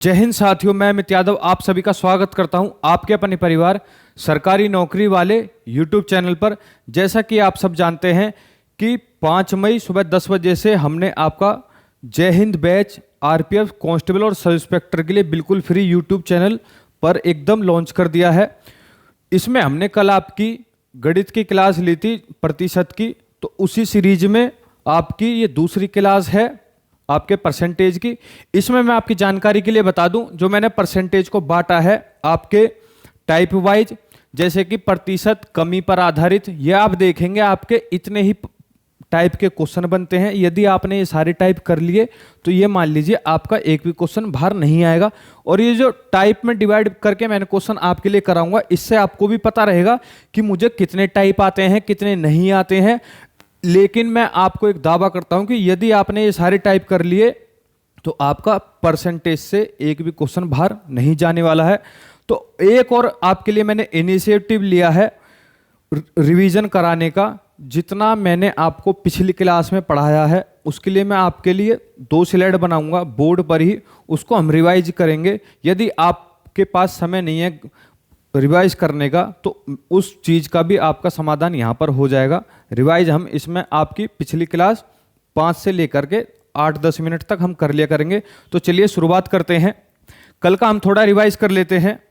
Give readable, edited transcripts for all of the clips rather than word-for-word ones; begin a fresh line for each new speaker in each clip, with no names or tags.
जय हिंद साथियों, मैं अमित यादव आप सभी का स्वागत करता हूं आपके अपने परिवार सरकारी नौकरी वाले यूट्यूब चैनल पर। जैसा कि आप सब जानते हैं कि 5 मई सुबह 10 बजे से हमने आपका जय हिंद बैच आरपीएफ कांस्टेबल और सब इंस्पेक्टर के लिए बिल्कुल फ्री यूट्यूब चैनल पर एकदम लॉन्च कर दिया है। इसमें हमने कल आपकी गणित की क्लास ली थी प्रतिशत की, तो उसी सीरीज में आपकी ये दूसरी क्लास है आपके परसेंटेज की। इसमें मैं आपकी जानकारी के लिए बता दूं, जो मैंने परसेंटेज को बांटा है आपके टाइप वाइज, जैसे कि प्रतिशत कमी पर आधारित, ये आप देखेंगे आपके इतने ही टाइप के क्वेश्चन बनते हैं। यदि आपने ये सारे टाइप कर लिए तो ये मान लीजिए आपका एक भी क्वेश्चन बाहर नहीं आएगा। और ये जो टाइप में डिवाइड करके मैंने क्वेश्चन आपके लिए कराऊंगा, इससे आपको भी पता रहेगा कि मुझे कितने टाइप आते हैं कितने नहीं आते हैं। लेकिन मैं आपको एक दावा करता हूं कि यदि आपने ये सारे टाइप कर लिए तो आपका परसेंटेज से एक भी क्वेश्चन बाहर नहीं जाने वाला है। तो एक और आपके लिए मैंने इनिशिएटिव लिया है रिवीजन कराने का। जितना मैंने आपको पिछली क्लास में पढ़ाया है उसके लिए मैं आपके लिए 2 स्लाइड बनाऊंगा बोर्ड पर ही, उसको हम रिवाइज करेंगे। यदि आपके पास समय नहीं है रिवाइज करने का तो उस चीज का भी आपका समाधान यहां पर हो जाएगा। रिवाइज हम इसमें आपकी पिछली क्लास 5 से लेकर के 8-10 मिनट तक हम कर लिया करेंगे। तो चलिए शुरुआत करते हैं। कल का हम थोड़ा रिवाइज कर लेते हैं।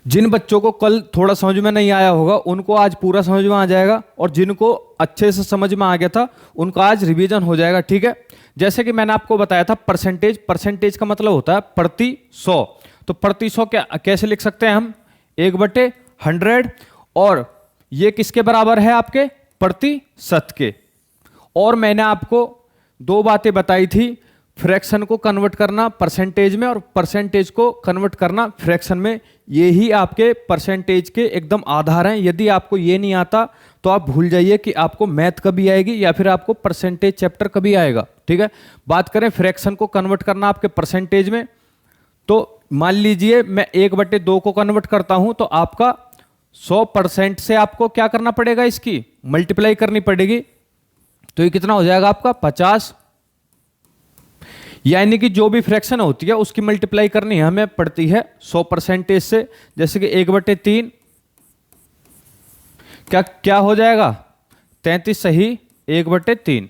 जिन बच्चों को कल थोड़ा समझ में नहीं आया होगा उनको आज पूरा समझ में आ जाएगा, और जिनको अच्छे से समझ में आ गया था उनका आज रिवीजन हो जाएगा। ठीक है, जैसे कि मैंने आपको बताया था परसेंटेज का मतलब होता है प्रति 100। तो प्रति 100 कैसे लिख सकते हैं हम? 1/100। और ये किसके बराबर है? आपके प्रतिशत के। और मैंने आपको 2 बातें बताई थी, फ्रैक्शन को कन्वर्ट करना परसेंटेज में और परसेंटेज को कन्वर्ट करना फ्रैक्शन में। ये ही आपके परसेंटेज के एकदम आधार हैं। यदि आपको ये नहीं आता तो आप भूल जाइए कि आपको मैथ कभी आएगी या फिर आपको परसेंटेज चैप्टर कभी आएगा। ठीक है, बात करें फ्रैक्शन को कन्वर्ट करना आपके परसेंटेज में, तो मान लीजिए मैं 1/2 को कन्वर्ट करता हूं तो आपका 100% से आपको क्या करना पड़ेगा? इसकी मल्टीप्लाई करनी पड़ेगी। तो ये कितना हो जाएगा आपका? 50। यानी कि जो भी फ्रैक्शन होती है उसकी मल्टीप्लाई करनी हमें पड़ती है 100% से। जैसे कि 1/3 क्या हो जाएगा? 33 सही 1/3।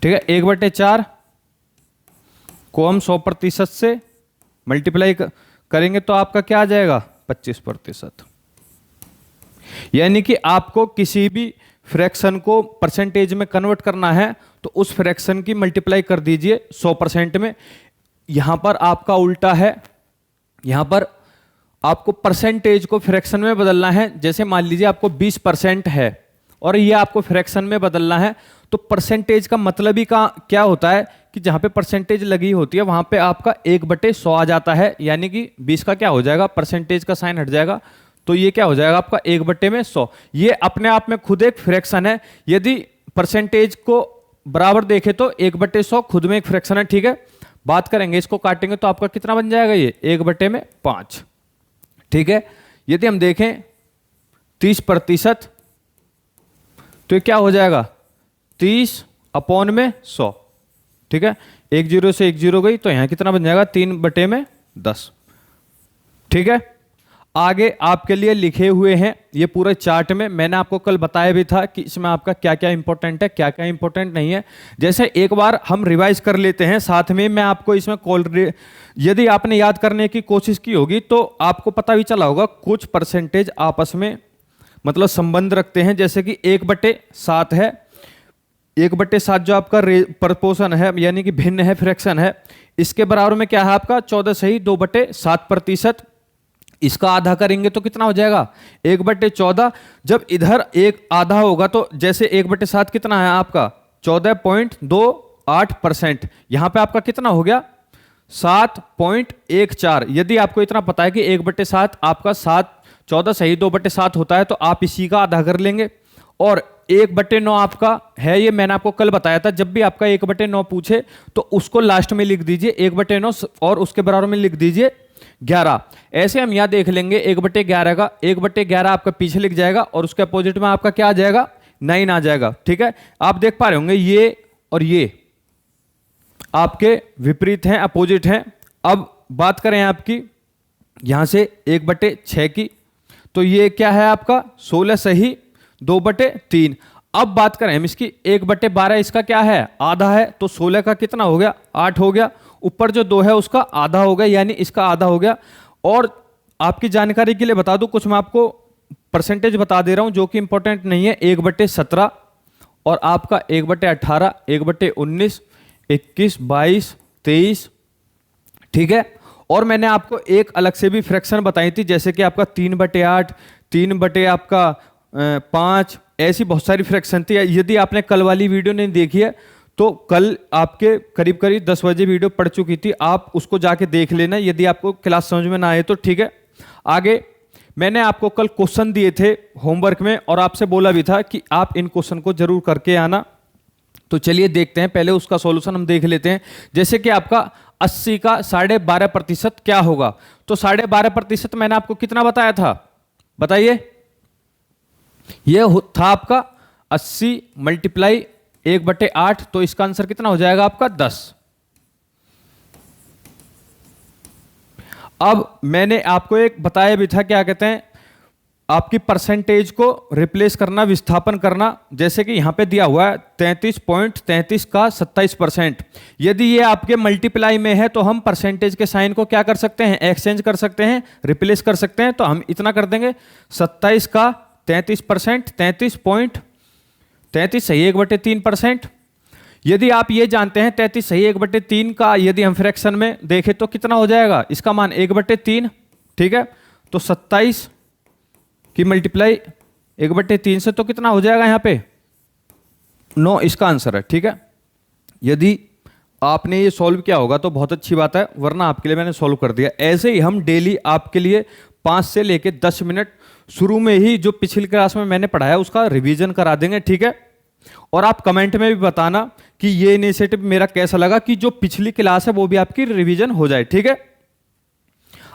ठीक है, 1/4 को हम 100% से मल्टीप्लाई करेंगे तो आपका क्या आ जाएगा? 25%। यानी कि आपको किसी भी फ्रैक्शन को परसेंटेज में कन्वर्ट करना है तो उस फ्रैक्शन की मल्टीप्लाई कर दीजिए 100% में। यहां पर आपका उल्टा है, यहां पर आपको परसेंटेज को फ्रैक्शन में बदलना है। जैसे मान लीजिए आपको 20% है और ये आपको फ्रैक्शन में बदलना है, तो परसेंटेज का मतलब ही क्या होता है कि जहां पे परसेंटेज लगी होती है वहां पे आपका 1/100 आ जाता है। यानी कि 20 का क्या हो जाएगा? परसेंटेज का साइन हट जाएगा, तो ये क्या हो जाएगा आपका? 1/100। ये अपने आप में खुद एक फ्रैक्शन है। यदि परसेंटेज को बराबर देखे तो 1/100 खुद में एक फ्रैक्शन है। ठीक है, बात करेंगे इसको काटेंगे तो आपका कितना बन जाएगा? ये 1/5। ठीक है, यदि हम देखें 30%, तो ये क्या हो जाएगा? 30/100। ठीक है, 1 0 से 1 0 गई तो यहां कितना बन जाएगा? 3/10। ठीक है, आगे आपके लिए लिखे हुए हैं ये पूरे चार्ट में। मैंने आपको कल बताया भी था कि इसमें आपका क्या क्या इंपॉर्टेंट है क्या क्या इंपॉर्टेंट नहीं है। जैसे एक बार हम रिवाइज कर लेते हैं, साथ में मैं आपको इसमें यदि आपने याद करने की कोशिश की होगी तो आपको पता भी चला होगा कुछ परसेंटेज आपस में मतलब संबंध रखते हैं। जैसे कि 1/7 है, 1/7 जो आपका प्रपोर्शन है यानी कि भिन्न है, फ्रैक्शन है, इसके बराबर में क्या है आपका? 14 सही 2/7%। इसका आधा करेंगे तो कितना हो जाएगा? 1/14। जब इधर एक आधा होगा तो जैसे 1/7 कितना है आपका? 14.28%। यहां पे आपका कितना हो गया? 7.14। यदि आपको इतना पता है कि 1/7 आपका 14 सही 2/7 होता है तो आप इसी का आधा कर लेंगे। और 1/9 आपका है, ये मैंने आपको कल बताया था। जब भी आपका 1/9 पूछे तो उसको लास्ट में लिख दीजिए 1/9 और उसके बराबर में लिख दीजिए 11। ऐसे हम यहां देख लेंगे 1/11 का 1/11 आपका पीछे लिख जाएगा और उसके अपोजिट में आपका क्या आ जाएगा? 9 आ जाएगा। ठीक है, आप देख पा रहे होंगे ये और ये आपके विपरीत हैं, अपोजिट हैं। अब बात करें आपकी यहां से 1/6 की, तो ये क्या है आपका 16 सही 2/3। अब बात करें हम इसकी 1/12, इसका क्या है आधा है, तो 16 का कितना हो गया 8 हो गया, ऊपर जो 2 है उसका आधा हो गया, यानी इसका आधा हो गया। और आपकी जानकारी के लिए बता दूं, कुछ मैं आपको परसेंटेज बता दे रहा हूं जो कि इंपॉर्टेंट नहीं है। 1/17 और आपका 1/18, 1/19, 21, 22, 23, ठीक है। और मैंने आपको एक अलग से भी फ्रैक्शन बताई थी, जैसे कि आपका 3/8, 3/5, ऐसी बहुत सारी फ्रैक्शन थी। यदि आपने कल वाली वीडियो नहीं देखी है तो कल आपके करीब करीब 10 बजे वीडियो पड़ चुकी थी, आप उसको जाके देख लेना यदि आपको क्लास समझ में ना आए तो, ठीक है। आगे मैंने आपको कल क्वेश्चन दिए थे होमवर्क में और आपसे बोला भी था कि आप इन क्वेश्चन को जरूर करके आना। तो चलिए देखते हैं, पहले उसका सॉल्यूशन हम देख लेते हैं। जैसे कि आपका 80 का 12.5% क्या होगा, तो 12.5% मैंने आपको कितना बताया था, बताइए। यह था आपका 80 मल्टीप्लाई 1/8, तो इसका आंसर कितना हो जाएगा आपका 10। अब मैंने आपको एक बताया भी था, क्या कहते हैं, आपकी परसेंटेज को रिप्लेस करना, विस्थापन करना। जैसे कि यहां पे दिया हुआ है 33.33 का 27%। यदि ये आपके मल्टीप्लाई में है तो हम परसेंटेज के साइन को क्या कर सकते हैं, एक्सचेंज कर सकते हैं, रिप्लेस कर सकते हैं। तो हम इतना कर देंगे 27 का 33%, 33.33 सही 1/3%। यदि आप ये जानते हैं 33 सही 1/3 का यदि हम फ्रैक्शन में देखें तो कितना हो जाएगा, इसका मान 1/3, ठीक है। तो 27 की मल्टीप्लाई 1/3 से तो कितना हो जाएगा यहां पे 9, इसका आंसर है, ठीक है। यदि आपने ये सॉल्व किया होगा तो बहुत अच्छी बात है, वरना आपके लिए मैंने सॉल्व कर दिया। ऐसे ही हम डेली आपके लिए 5 से लेके 10 मिनट शुरू में ही जो पिछली क्लास में मैंने पढ़ाया उसका रिवीजन करा देंगे, ठीक है। और आप कमेंट में भी बताना कि ये इनिशिएटिव मेरा कैसा लगा, कि जो पिछली क्लास है वो भी आपकी रिवीजन हो जाए, ठीक है।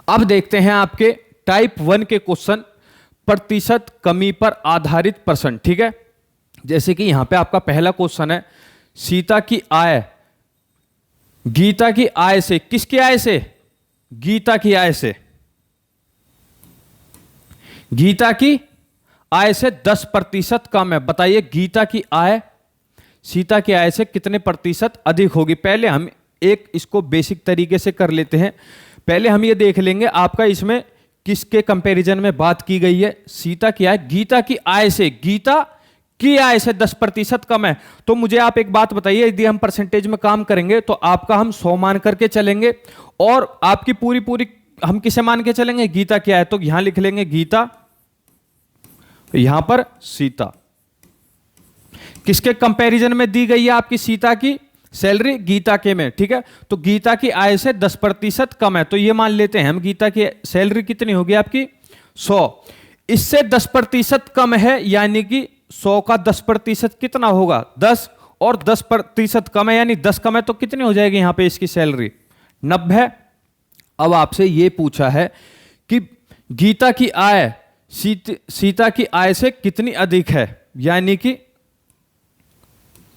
अब देखते हैं आपके टाइप 1 के क्वेश्चन, प्रतिशत कमी पर आधारित प्रश्न, ठीक है। जैसे कि यहां पे आपका पहला क्वेश्चन है, सीता की आय गीता की आय से, किसकी आय से, गीता की आय से, गीता की आय से 10% कम है। बताइए गीता की आय सीता की आय से कितने प्रतिशत अधिक होगी। पहले हम एक इसको बेसिक तरीके से कर लेते हैं। पहले हम ये देख लेंगे आपका इसमें किसके कंपैरिजन में बात की गई है। सीता की आय गीता की आय से, गीता की आय से 10% कम है। तो मुझे आप एक बात बताइए, यदि हम परसेंटेज में काम करेंगे तो आपका हम 100 मान करके चलेंगे और आपकी पूरी हम किसे मान के चलेंगे, गीता की आय। तो यहां लिख लेंगे गीता, यहां पर सीता। किसके कंपैरिजन में दी गई है आपकी सीता की सैलरी, गीता के में, ठीक है। तो गीता की आय से 10% कम है, तो ये मान लेते हैं हम गीता की सैलरी कितनी होगी आपकी 100। इससे 10% कम है, यानी कि 100 का 10% कितना होगा 10, और 10% कम है यानी 10 कम है, तो कितनी हो जाएगी यहां पे इसकी सैलरी 90। अब आपसे ये पूछा है कि गीता की आय सीता की आय से कितनी अधिक है, यानी कि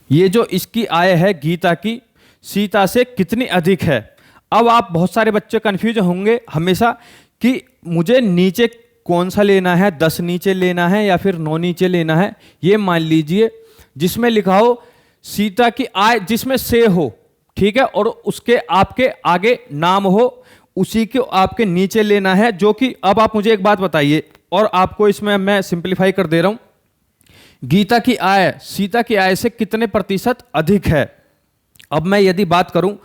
ये जो इसकी आय है गीता की सीता से कितनी अधिक है। अब आप बहुत सारे बच्चे कंफ्यूज होंगे हमेशा कि मुझे नीचे कौन सा लेना है, 10 नीचे लेना है या फिर 9 नीचे लेना है। ये मान लीजिए जिसमें लिखा हो सीता की आय, जिसमें से हो, ठीक है, और उसके आपके आगे नाम हो, उसी को आपके नीचे लेना है। जो कि अब आप मुझे एक बात बताइए, और आपको इसमें मैं सिंपलीफाई कर दे रहा हूं, गीता की आय सीता की आय से कितने प्रतिशत अधिक है। अब मैं यदि बात करूं,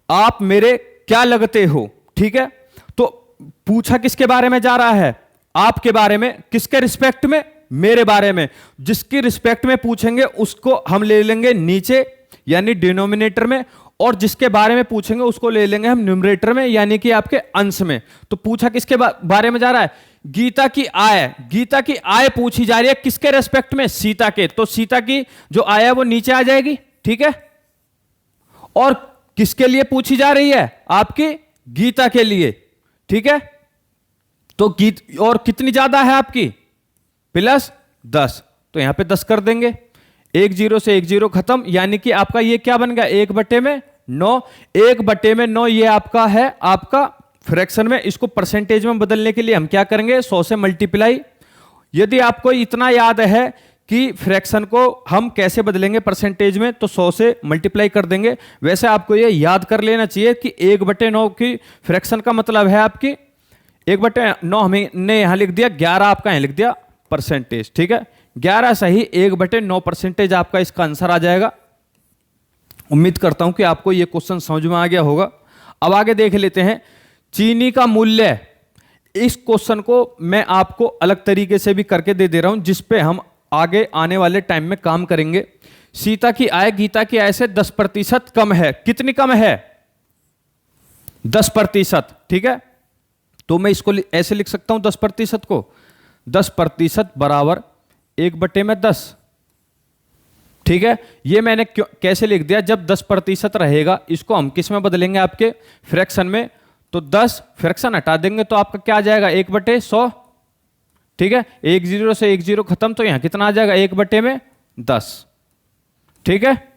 आप मेरे क्या लगते हो, ठीक है, तो पूछा किसके बारे में जा रहा है, आपके बारे में। किसके रिस्पेक्ट में, मेरे बारे में। जिसकी रिस्पेक्ट में पूछेंगे उसको हम ले लेंगे नीचे यानी डिनोमिनेटर में, और जिसके बारे में पूछेंगे उसको ले लेंगे हम न्यूमरेटर में यानी कि आपके अंश में। तो पूछा किसके बारे में जा रहा है, गीता की आय। गीता की आय पूछी जा रही है किसके रेस्पेक्ट में, सीता के। तो सीता की जो आय है वो नीचे आ जाएगी, ठीक है। और किसके लिए पूछी जा रही है, आपकी गीता के लिए, ठीक है। तो और कितनी ज्यादा है आपकी +10, तो यहां पे 10 कर देंगे। 1 0 से 1 0 खत्म, यानी कि आपका ये क्या बन गया 1/10 9, 1/9 ये आपका है आपका फ्रैक्शन में। इसको परसेंटेज में बदलने के लिए हम क्या करेंगे, 100 से मल्टीप्लाई। यदि आपको इतना याद है कि फ्रैक्शन को हम कैसे बदलेंगे परसेंटेज में, तो 100 से मल्टीप्लाई कर देंगे। वैसे आपको ये याद कर लेना चाहिए कि 1/9 की फ्रैक्शन का मतलब है आपकी 1/9 हमने यहां लिख दिया, 11 आपका यहां लिख दिया परसेंटेज। ठीक है, 11 सही 1/9 परसेंटेज आपका इसका आंसर आ जाएगा। उम्मीद करता हूं कि आपको यह क्वेश्चन समझ में आ गया होगा। अब आगे देख लेते हैं चीनी का मूल्य। इस क्वेश्चन को मैं आपको अलग तरीके से भी करके दे रहा हूं, जिस पे हम आगे आने वाले टाइम में काम करेंगे। सीता की आय गीता की आय से 10% कम है। कितनी कम है? 10%। ठीक है, तो मैं इसको ऐसे लिख सकता हूं 10% को, 10% बराबर 1/10। ठीक है, ये मैंने कैसे लिख दिया, जब 10% रहेगा इसको हम किस में बदलेंगे, आपके फ्रैक्शन में। तो 10 फ्रैक्शन हटा देंगे तो आपका क्या आ जाएगा, 1/100। ठीक है, 1 0 से 1 0 खत्म, तो यहां कितना आ जाएगा, 1/10। ठीक है,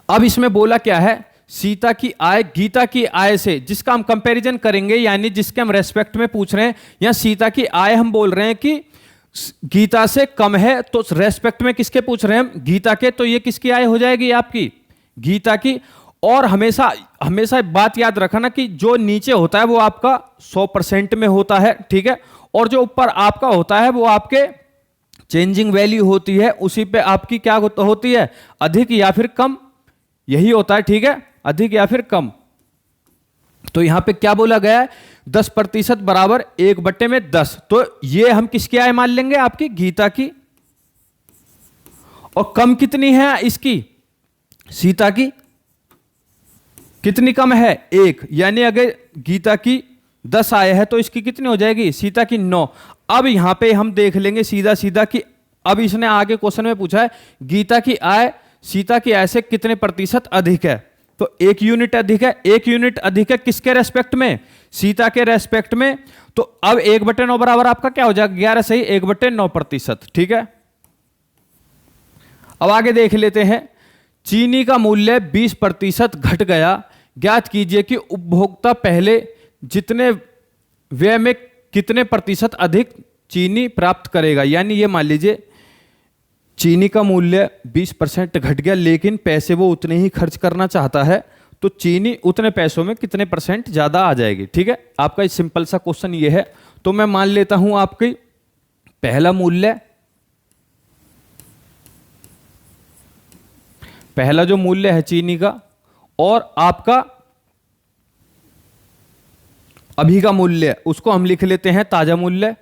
अब इसमें बोला क्या है, सीता की आय गीता की आय से, जिसका हम कंपैरिजन करेंगे, यानी जिसके हम रेस्पेक्ट में पूछ रहे हैं। या सीता की आय हम बोल रहे हैं कि गीता से कम है, तो रेस्पेक्ट में किसके पूछ रहे हैं हम, गीता के। तो ये किसकी आय हो जाएगी, आपकी गीता की। और हमेशा हमेशा बात याद रखना कि जो नीचे होता है वो आपका 100% में होता है। ठीक है, और जो ऊपर आपका होता है वो आपके चेंजिंग वैल्यू होती है, उसी पे आपकी क्या होती है, अधिक या फिर कम, यही होता है। ठीक है, अधिक या फिर कम। तो यहां पे क्या बोला गया है, 10% बराबर 1/10। तो ये हम किसकी आय मान लेंगे, आपकी गीता की। और कम कितनी है इसकी, सीता की कितनी कम है, 1। यानी अगर गीता की 10 आय है तो इसकी कितनी हो जाएगी, सीता की 9। अब यहां पे हम देख लेंगे सीधा सीधा कि अब इसने आगे क्वेश्चन में पूछा है गीता की आय सीता की आय से कितने प्रतिशत अधिक है। तो 1 यूनिट अधिक है। 1 यूनिट अधिक है किसके रेस्पेक्ट में, सीता के रेस्पेक्ट में। तो अब 1/9 बराबर आपका क्या हो जाएगा, 11 सही 1/9%। ठीक है, अब आगे देख लेते हैं चीनी का मूल्य 20% घट गया। ज्ञात कीजिए कि उपभोक्ता पहले जितने व्यय में कितने प्रतिशत अधिक चीनी प्राप्त करेगा। यानी ये मान लीजिए चीनी का मूल्य 20% घट गया, लेकिन पैसे वो उतने ही खर्च करना चाहता है, तो चीनी उतने पैसों में कितने % ज्यादा आ जाएगी। ठीक है, आपका सिंपल सा क्वेश्चन ये है। तो मैं मान लेता हूं आपकी पहला जो मूल्य है चीनी का, और आपका अभी का मूल्य, उसको हम लिख लेते हैं ताजा मूल्य।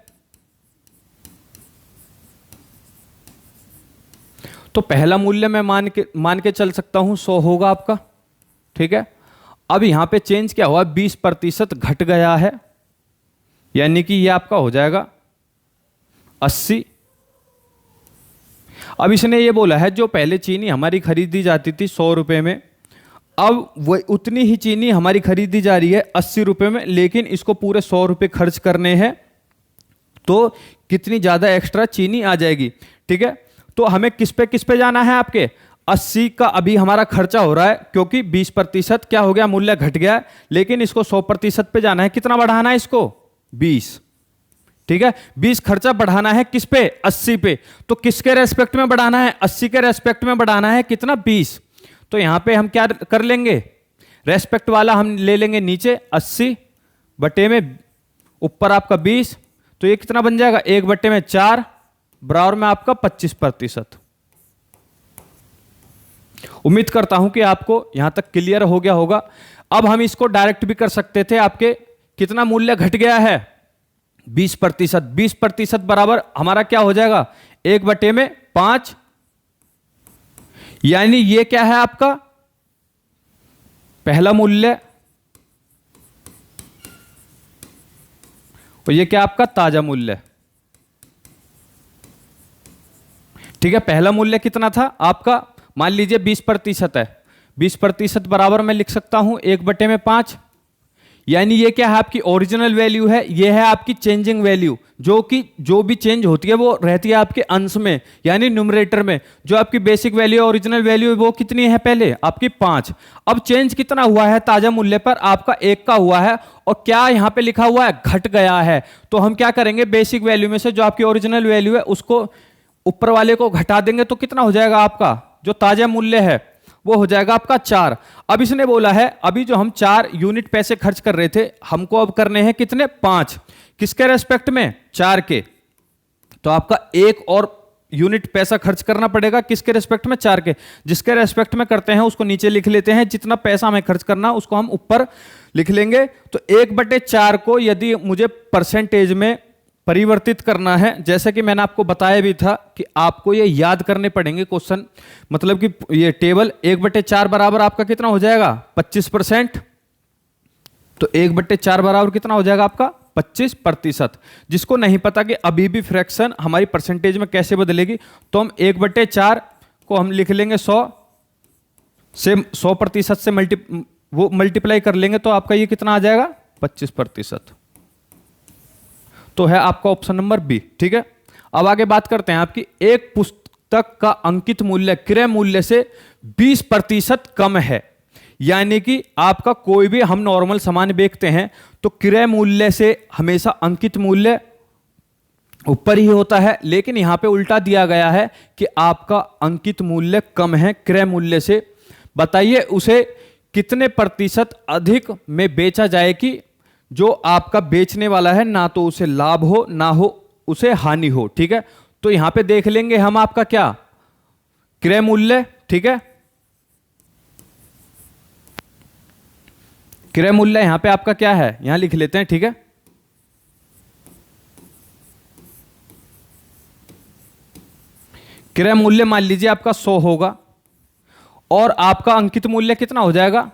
तो पहला मूल्य मैं मान के चल सकता हूं 100 होगा आपका। ठीक है, अब यहां पे चेंज क्या हुआ, 20% घट गया है, यानी कि यह आपका हो जाएगा 80। अब इसने ये बोला है जो पहले चीनी हमारी खरीदी जाती थी 100 रुपए में, अब वो उतनी ही चीनी हमारी खरीदी जा रही है 80 रुपए में, लेकिन इसको पूरे 100 रुपए खर्च करने हैं, तो कितनी ज्यादा एक्स्ट्रा चीनी आ जाएगी। ठीक है, तो हमें किस पे जाना है, आपके 80 का अभी हमारा खर्चा हो रहा है, क्योंकि 20% क्या हो गया, मूल्य घट गया है, लेकिन इसको 100% पे जाना है। कितना बढ़ाना है इसको, 20। ठीक है, 20 खर्चा बढ़ाना है किस पे, 80 पे। तो किसके रेस्पेक्ट में बढ़ाना है, 80 के रेस्पेक्ट में बढ़ाना है, कितना, 20। तो यहां पे हम क्या कर लेंगे, रेस्पेक्ट वाला हम ले लेंगे नीचे, 80 बटे में ऊपर आपका 20। तो ये कितना बन जाएगा, 1/4 बराबर में आपका 25%। उम्मीद करता हूं कि आपको यहां तक क्लियर हो गया होगा। अब हम इसको डायरेक्ट भी कर सकते थे, आपके कितना मूल्य घट गया है, 20%। 20% बराबर हमारा क्या हो जाएगा, 1/5। यानी ये क्या है आपका पहला मूल्य, और ये क्या आपका ताजा मूल्य। ठीक है, पहला मूल्य कितना था आपका, मान लीजिए 20% है, 20% बराबर मैं लिख सकता हूं 1/5। यानी ये क्या है, आपकी ओरिजिनल वैल्यू है, ये है आपकी चेंजिंग वैल्यू, जो भी चेंज होती है वो रहती है आपके अंश में, यानी न्यूमरेटर में। जो आपकी बेसिक वैल्यू ओरिजिनल वैल्यू वो कितनी है, पहले आपकी 5। अब चेंज कितना हुआ है ताजा मूल्य पर, आपका 1 का हुआ है, और क्या यहां पे लिखा हुआ है, घट गया है। तो हम क्या करेंगे, बेसिक वैल्यू में से जो आपकी ओरिजिनल वैल्यू है उसको ऊपर वाले को घटा देंगे, तो कितना हो जाएगा आपका जो ताजा मूल्य है वो हो जाएगा आपका 4। अब इसने बोला है अभी जो हम 4 यूनिट पैसे खर्च कर रहे थे, हमको अब करने हैं कितने, 5। किसके रेस्पेक्ट में, 4 के। तो आपका 1 और यूनिट पैसा खर्च करना पड़ेगा, किसके रेस्पेक्ट में, 4 के। जिसके रेस्पेक्ट में करते हैं उसको नीचे लिख लेते हैं, जितना पैसा हमें खर्च करना उसको हम ऊपर लिख लेंगे। तो 1/4 को यदि मुझे परसेंटेज में परिवर्तित करना है, जैसे कि मैंने आपको बताया भी था कि आपको ये याद करने पड़ेंगे क्वेश्चन, मतलब कि ये टेबल 1/4 बराबर आपका कितना हो जाएगा, 25%। तो 1/4 बराबर कितना हो जाएगा आपका 25%। जिसको नहीं पता कि अभी भी फ्रैक्शन हमारी परसेंटेज में कैसे बदलेगी, तो हम 1/4 को हम लिख लेंगे 100 से 100% से मल्टीप्लाई कर लेंगे, तो आपका ये कितना आ जाएगा 25%। तो है आपका ऑप्शन नंबर बी। ठीक है, अब आगे बात करते हैं आपकी एक पुस्तक का अंकित मूल्य क्रय मूल्य से 20% कम है। यानी कि आपका कोई भी हम नॉर्मल सामान बेचते हैं तो क्रय मूल्य से हमेशा अंकित मूल्य ऊपर ही होता है, लेकिन यहां पे उल्टा दिया गया है कि आपका अंकित मूल्य कम है क्रय मूल्य से। बताइए उसे कितने प्रतिशत अधिक में बेचा जाए कि जो आपका बेचने वाला है ना तो उसे लाभ हो ना हो उसे हानि हो। ठीक है, तो यहां पे देख लेंगे हम आपका क्या क्रय मूल्य। ठीक है, क्रय मूल्य यहां पे आपका क्या है, यहां लिख लेते हैं। ठीक है, क्रय मूल्य मान लीजिए आपका 100 होगा और आपका अंकित मूल्य कितना हो जाएगा,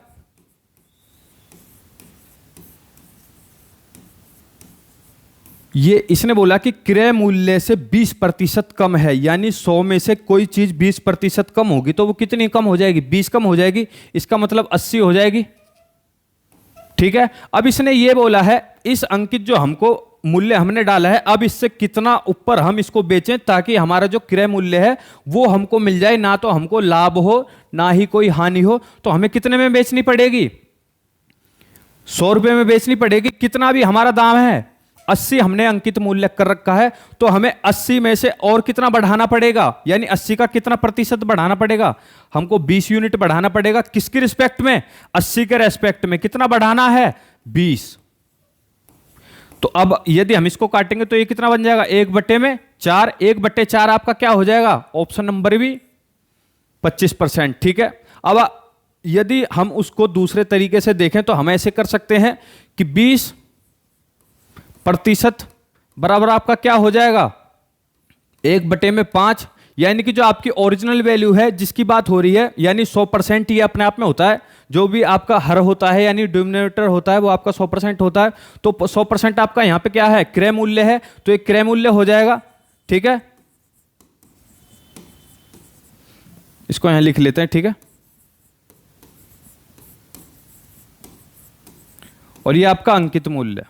ये इसने बोला कि क्रय मूल्य से 20% कम है, यानी 100 में से कोई चीज 20% कम होगी तो वो कितनी कम हो जाएगी, 20 कम हो जाएगी। इसका मतलब 80 हो जाएगी। ठीक है, अब इसने ये बोला है इस अंकित जो हमको मूल्य हमने डाला है, अब इससे कितना ऊपर हम इसको बेचें ताकि हमारा जो क्रय मूल्य है वो हमको मिल जाए, ना तो हमको लाभ हो ना ही कोई हानि हो। तो हमें कितने में बेचनी पड़ेगी, 100 रुपए में बेचनी पड़ेगी। कितना भी हमारा दाम है 80 हमने अंकित मूल्य कर रखा है, तो हमें 80 में से और कितना बढ़ाना पड़ेगा, यानी 80 का कितना प्रतिशत बढ़ाना पड़ेगा, हमको 20 यूनिट बढ़ाना पड़ेगा। किसके रिस्पेक्ट में, 80 के रेस्पेक्ट में कितना बढ़ाना है, 20। तो अब यदि हम इसको काटेंगे तो ये कितना बन जाएगा, 1/4। 1/4 आपका क्या हो जाएगा, ऑप्शन नंबर भी 25%। ठीक है, अब यदि हम उसको दूसरे तरीके से देखें तो हम ऐसे कर सकते हैं कि 20% बराबर आपका क्या हो जाएगा, 1/5। यानी कि जो आपकी ओरिजिनल वैल्यू है जिसकी बात हो रही है, यानी 100% ये अपने आप में होता है। जो भी आपका हर होता है यानी डिनोमिनेटर होता है वो आपका 100% होता है। तो 100% आपका यहां पे क्या है, क्रय मूल्य है, तो एक क्रय मूल्य हो जाएगा। ठीक है, इसको यहां लिख लेते हैं। ठीक है, और ये आपका अंकित मूल्य।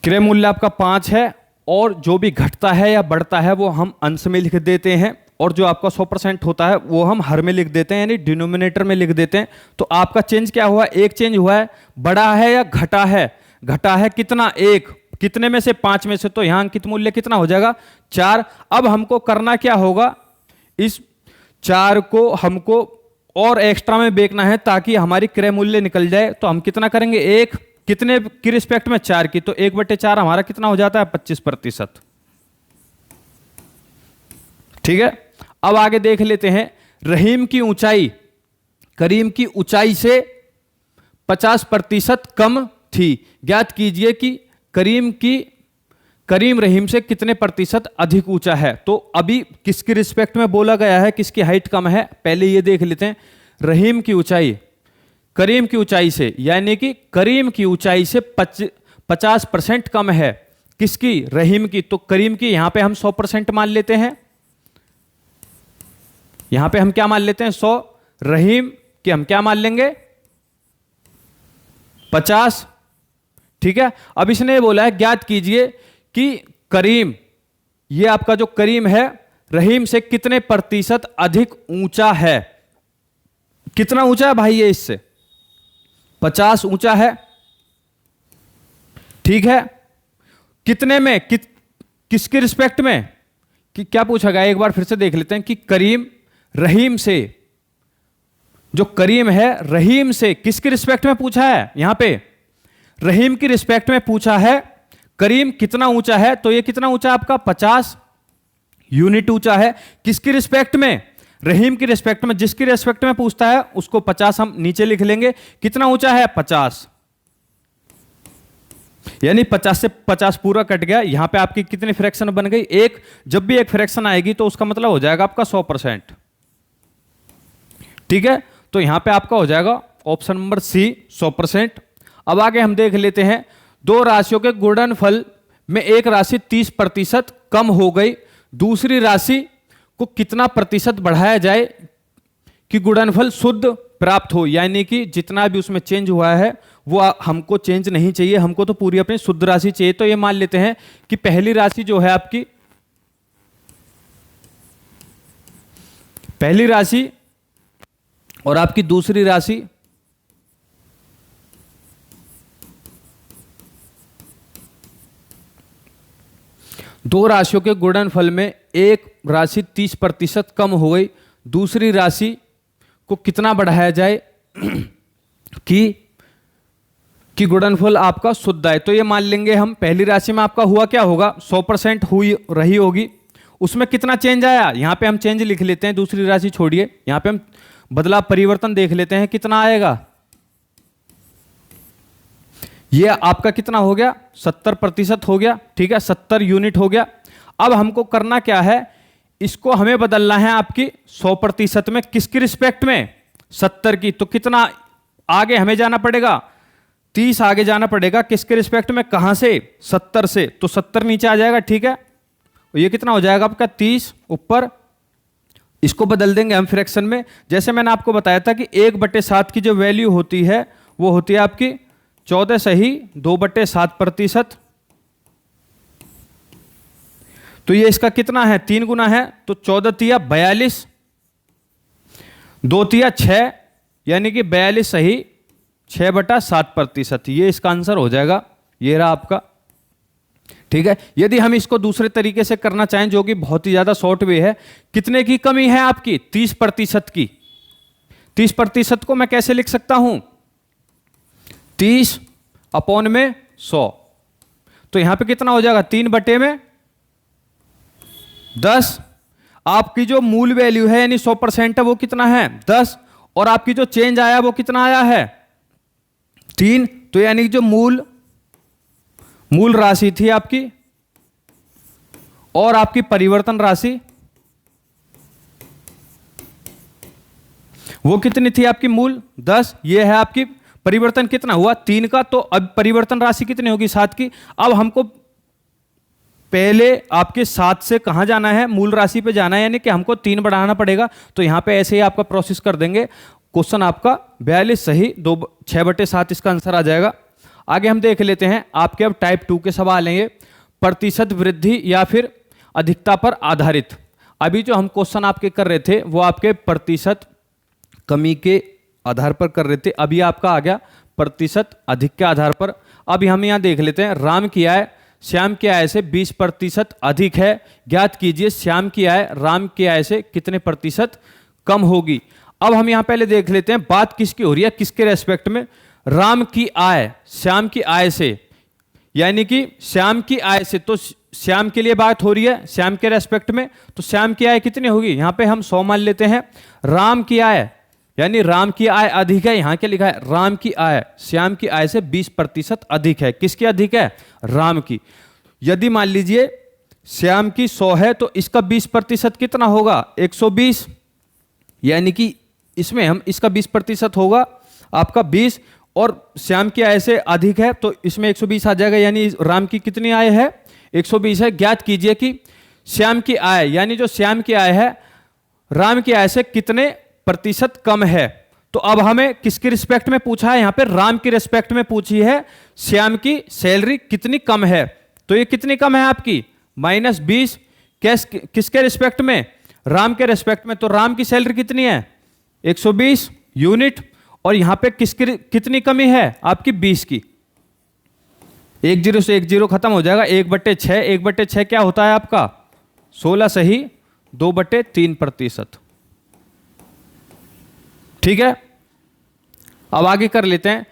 क्रय मूल्य आपका 5 है, और जो भी घटता है या बढ़ता है वो हम अंश में लिख देते हैं, और जो आपका 100% होता है वो हम हर में लिख देते हैं यानी डिनोमिनेटर में लिख देते हैं। तो आपका चेंज क्या हुआ, एक चेंज हुआ है, बढ़ा है या घटा है, घटा है कितना, 1। कितने में से, 5 में से, तो यहां अंकित मूल्य कितना हो जाएगा, 4। अब हमको करना क्या होगा, इस 4 को हमको और एक्स्ट्रा में बेचना है ताकि हमारी क्रय मूल्य निकल जाए। तो हम कितना करेंगे, 1 कितने की रिस्पेक्ट में, 4 की, तो 1/4 हमारा कितना हो जाता है, 25%। ठीक है, अब आगे देख लेते हैं। रहीम की ऊंचाई करीम की ऊंचाई से 50% कम थी। ज्ञात कीजिए कि करीम रहीम से कितने प्रतिशत अधिक ऊंचा है। तो अभी किसकी रिस्पेक्ट में बोला गया है, किसकी हाइट कम है, पहले ये देख लेते हैं। रहीम की ऊंचाई करीम की ऊंचाई से, यानी कि करीम की ऊंचाई से 50% कम है। किसकी, रहीम की। तो करीम की यहां पे हम 100% मान लेते हैं, यहां पे हम क्या मान लेते हैं, 100। रहीम की हम क्या मान लेंगे, 50। ठीक है, अब इसने बोला है ज्ञात कीजिए कि करीम, ये आपका जो करीम है रहीम से कितने प्रतिशत अधिक ऊंचा है। कितना ऊंचा है भाई ये इससे? 50 ऊंचा है। ठीक है, कितने में, किसके रिस्पेक्ट में, कि क्या पूछा गया एक बार फिर से देख लेते हैं कि करीम रहीम से, जो करीम है रहीम से किसके रिस्पेक्ट में पूछा है, यहां पे रहीम की रिस्पेक्ट में पूछा है करीम कितना ऊंचा है। तो ये कितना ऊंचा है आपका? 50 यूनिट ऊंचा है। किसकी रिस्पेक्ट में? रहीम की रिस्पेक्ट में। जिसकी रिस्पेक्ट में पूछता है उसको 50 हम नीचे लिख लेंगे। कितना ऊंचा है? 50, यानी 50 से 50 पूरा कट गया। यहां पे आपकी कितनी फ्रैक्शन बन गई? एक। जब भी एक फ्रैक्शन आएगी तो उसका मतलब हो जाएगा आपका 100%। ठीक है, तो यहां पे आपका हो जाएगा ऑप्शन नंबर सी 100%। अब आगे हम देख लेते हैं, दो राशियों के गुणनफल में एक राशि 30% कम हो गई, दूसरी राशि को कितना प्रतिशत बढ़ाया जाए कि गुणनफल शुद्ध प्राप्त हो। यानी कि जितना भी उसमें चेंज हुआ है वो हमको चेंज नहीं चाहिए, हमको तो पूरी अपनी शुद्ध राशि चाहिए। तो ये मान लेते हैं कि पहली राशि जो है आपकी, पहली राशि और आपकी दूसरी राशि दो राशियों के गुणनफल में एक राशि 30% कम हो गई, दूसरी राशि को कितना बढ़ाया जाए कि गुणनफल आपका शुद्ध आए। तो ये मान लेंगे हम पहली राशि में आपका हुआ क्या होगा, 100% हुई रही होगी। उसमें कितना चेंज आया, यहां पे हम चेंज लिख लेते हैं, दूसरी राशि छोड़िए, यहां पे हम बदलाव परिवर्तन देख लेते हैं कितना आएगा। ये आपका कितना हो गया? 70% हो गया। ठीक है, 70 यूनिट हो गया। अब हमको करना क्या है, इसको हमें बदलना है आपकी 100% में। किसकी रिस्पेक्ट में? 70 की। तो कितना आगे हमें जाना पड़ेगा? 30 आगे जाना पड़ेगा। किसके रिस्पेक्ट में? कहां से? 70 से। तो 70 नीचे आ जाएगा। ठीक है, ये कितना हो जाएगा आपका? 30 ऊपर। इसको बदल देंगे हम फ्रैक्शन में। जैसे मैंने आपको बताया था कि 1/7 की जो वैल्यू होती है वो होती है आपकी 14 सही 2/7%। तो ये इसका कितना है? 3 गुना है। तो 14 तिया 42, 2 तिया 6, यानी कि 42 सही 6/7%। ये इसका आंसर हो जाएगा। ये रहा आपका। ठीक है, यदि हम इसको दूसरे तरीके से करना चाहें जो कि बहुत ही ज्यादा शॉर्ट वे है, कितने की कमी है आपकी? 30% की। 30% को मैं कैसे लिख सकता हूं? 30/100। तो यहां पे कितना हो जाएगा? 3/10। आपकी जो मूल वैल्यू है यानी 100% है वो कितना है? 10। और आपकी जो चेंज आया वो कितना आया है? 3। तो यानी जो मूल राशि थी आपकी और आपकी परिवर्तन राशि वो कितनी थी आपकी? मूल 10। ये है आपकी परिवर्तन कितना हुआ? 3 का। तो अब परिवर्तन राशि कितनी होगी? 7 की। अब हमको पहले आपके 7 से कहां जाना है? मूल राशि पे जाना है, यानी कि हमको 3 बढ़ाना पड़ेगा। तो यहां पे ऐसे ही आपका प्रोसेस कर देंगे। क्वेश्चन आपका 42 सही 6/7 इसका आंसर आ जाएगा। आगे हम देख लेते हैं आपके अब टाइप 2 के सवाल हैं ये, प्रतिशत वृद्धि या फिर अधिकता पर आधारित। अभी जो हम क्वेश्चन आपके कर रहे थे वो आपके प्रतिशत कमी के आधार पर कर रहे थे। अभी आपका आ गया प्रतिशत अधिक के आधार पर। अब हम यहां देख लेते हैं, राम की आय श्याम की आय से 20% अधिक है, ज्ञात कीजिए श्याम की आय राम की आय से कितने प्रतिशत कम होगी। अब हम यहां पहले देख लेते हैं बात किसकी हो रही है, किसके रेस्पेक्ट में? राम की आय श्याम की आय से, यानी कि श्याम की आय से। तो श्याम के लिए बात हो रही है, श्याम के रेस्पेक्ट में। तो श्याम की आय कितनी होगी? यहां पे हम 100 मान लेते हैं। राम की आय यानी राम की आय अधिक है, यहां क्या लिखा है? राम की आय श्याम की आय से 20% अधिक है। किसकी अधिक है? राम की। यदि मान लीजिए श्याम की 100 है तो इसका 20% कितना होगा? 120, यानी कि इसमें हम इसका 20% होगा आपका 20, और श्याम की आय से अधिक है तो इसमें 120 आ जाएगा, यानी राम की कितनी आय है? 120 है। ज्ञात कीजिए कि श्याम की आय, यानी जो श्याम की आय है राम की आय से कितने प्रतिशत कम है। तो अब हमें किसकी रिस्पेक्ट में पूछा है? यहां पे राम की रिस्पेक्ट में पूछी है, श्याम की सैलरी कितनी कम है। तो ये कितनी कम है आपकी? -20। किसके रिस्पेक्ट में? राम के रिस्पेक्ट में। तो राम की सैलरी कितनी है? 120 यूनिट। और यहां पे किसकी कितनी कमी है? आपकी 20 की। 10 से 10 खत्म हो जाएगा। 1/6। 1/6 क्या होता है आपका? 16 सही 2/3%। ठीक है, अब आगे कर लेते हैं।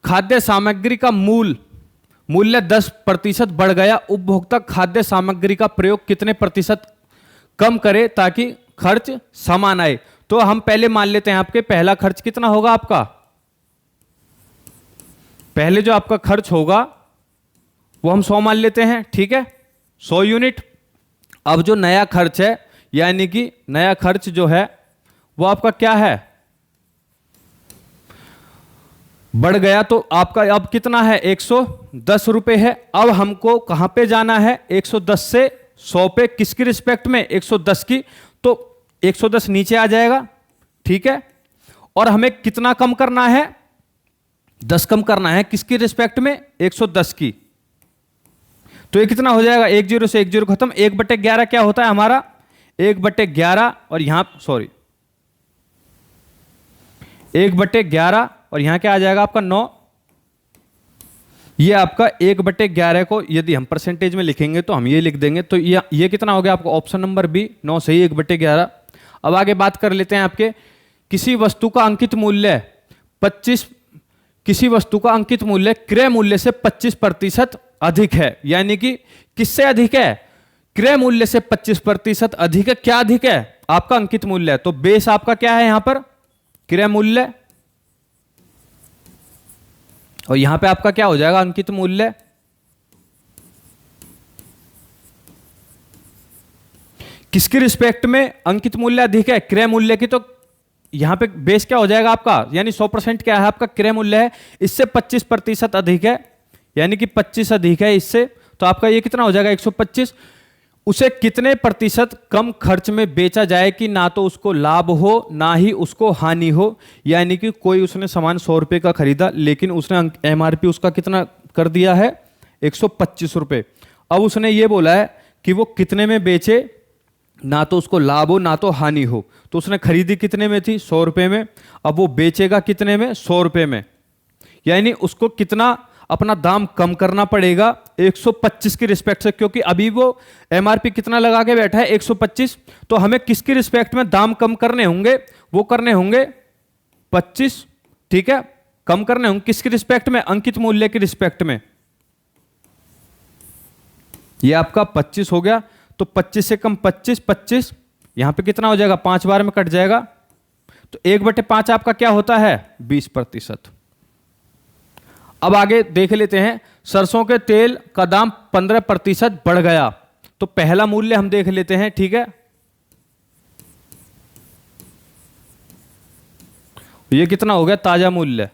खाद्य सामग्री का मूल्य 10% बढ़ गया। उपभोक्ता खाद्य सामग्री का प्रयोग कितने प्रतिशत कम करे ताकि खर्च समान आए? तो हम पहले मान लेते हैं आपके पहला खर्च कितना होगा आपका? पहले जो आपका खर्च होगा वो हम 100 मान लेते हैं। ठीक है, 100 यूनिट। अब जो नया खर्च है, यानी कि नया खर्च जो है वो आपका क्या है? बढ़ गया। तो आपका अब कितना है? 110 रुपए है। अब हमको कहां पे जाना है? 110 से 100 पे। किसकी रिस्पेक्ट में? 110 की। तो 110 नीचे आ जाएगा। ठीक है, और हमें कितना कम करना है? 10 कम करना है। किसकी रिस्पेक्ट में? 110 की। तो ये कितना हो जाएगा? 10 से 10 खत्म। 1/11 क्या होता है हमारा? 1/11। और यहां 1/11 और यहां क्या आ जाएगा आपका? 9। ये आपका 1/11 को यदि हम परसेंटेज में लिखेंगे तो हम ये लिख देंगे। तो ये कितना हो गया आपको? ऑप्शन नंबर बी 9 सही 1/11। अब आगे बात कर लेते हैं आपके किसी वस्तु का अंकित मूल्य 25, किसी वस्तु का अंकित मूल्य क्रय मूल्य से 25% अधिक है। यानी कि किससे अधिक है? क्रय मूल्य से 25% अधिक है। क्या अधिक है? आपका अंकित मूल्य। तो बेस आपका क्या है यहां पर? क्रय मूल्य। और यहां पे आपका क्या हो जाएगा? अंकित मूल्य। किसकी रिस्पेक्ट में अंकित मूल्य अधिक है? क्रय मूल्य की। तो यहां पे बेस क्या हो जाएगा आपका? यानी 100% क्या है आपका? क्रय मूल्य है। इससे 25% अधिक है, यानी कि 25 अधिक है इससे। तो आपका ये कितना हो जाएगा? 125। उसे कितने प्रतिशत कम खर्च में बेचा जाए कि ना तो उसको लाभ हो ना ही उसको हानि हो? यानी कि कोई उसने सामान 100 रुपए का खरीदा, लेकिन उसने MRP उसका कितना कर दिया है? 125 रुपए। अब उसने ये बोला है कि वो कितने में बेचे, ना तो उसको लाभ हो ना तो हानि हो। तो उसने खरीदी कितने में थी? 100 रुपए में। अब वो बेचेगा कितने में? 100 रुपए में। यानी उसको कितना अपना दाम कम करना पड़ेगा? 125 की रिस्पेक्ट से, क्योंकि अभी वो MRP कितना लगा के बैठा है? 125। तो हमें किसकी रिस्पेक्ट में दाम कम करने होंगे? वो करने होंगे 25। ठीक है, कम करने होंगे किसकी रिस्पेक्ट में? अंकित मूल्य की रिस्पेक्ट में। ये आपका 25 हो गया। तो 25 से कम 25, 25 यहां पे कितना हो जाएगा? 5 बार में कट जाएगा। तो 1/5 आपका क्या होता है? 20%। अब आगे देख लेते हैं। सरसों के तेल का दाम 15% बढ़ गया। तो पहला मूल्य हम देख लेते हैं। ठीक है, ये कितना हो गया? ताजा मूल्य,